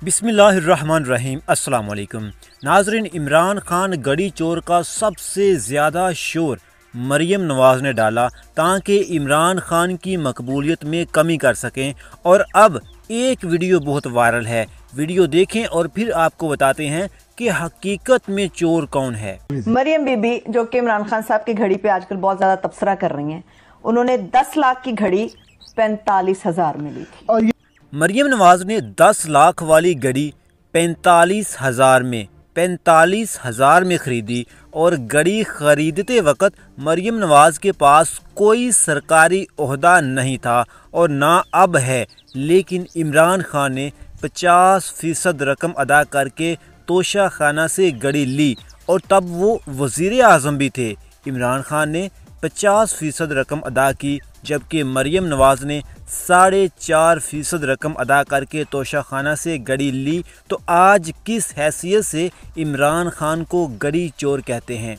बिस्मिल्लाहिर्रहमानिर्रहीम। अस्सलाम वालेकुम नाजरीन। इमरान खान गड़ी चोर का सबसे ज़्यादा शोर मरियम नवाज़ ने डाला ताकि इमरान खान की मकबूलियत में कमी कर सकें, और अब एक वीडियो बहुत वायरल है। वीडियो देखें और फिर आपको बताते हैं कि हकीकत में चोर कौन है। मरियम बीबी जो कि इमरान खान साहब की घड़ी पे आजकल बहुत ज़्यादा तबसरा कर रही हैं, उन्होंने 10 लाख की घड़ी 45,000 में ली थी। मरियम नवाज़ ने 10 लाख वाली घड़ी 45,000 में ख़रीदी, और घड़ी ख़रीदते वक़्त मरियम नवाज़ के पास कोई सरकारी ओहदा नहीं था और ना अब है, लेकिन इमरान खान ने 50% रकम अदा करके तोशा खाना से घड़ी ली, और तब वो वज़ीर आज़म भी थे। इमरान खान ने 50% रकम अदा की, जबकि मरियम नवाज़ ने 4.5% रकम अदा करके तोशा खाना से घड़ी ली। तो आज किस हैसियत से इमरान खान को घड़ी चोर कहते हैं?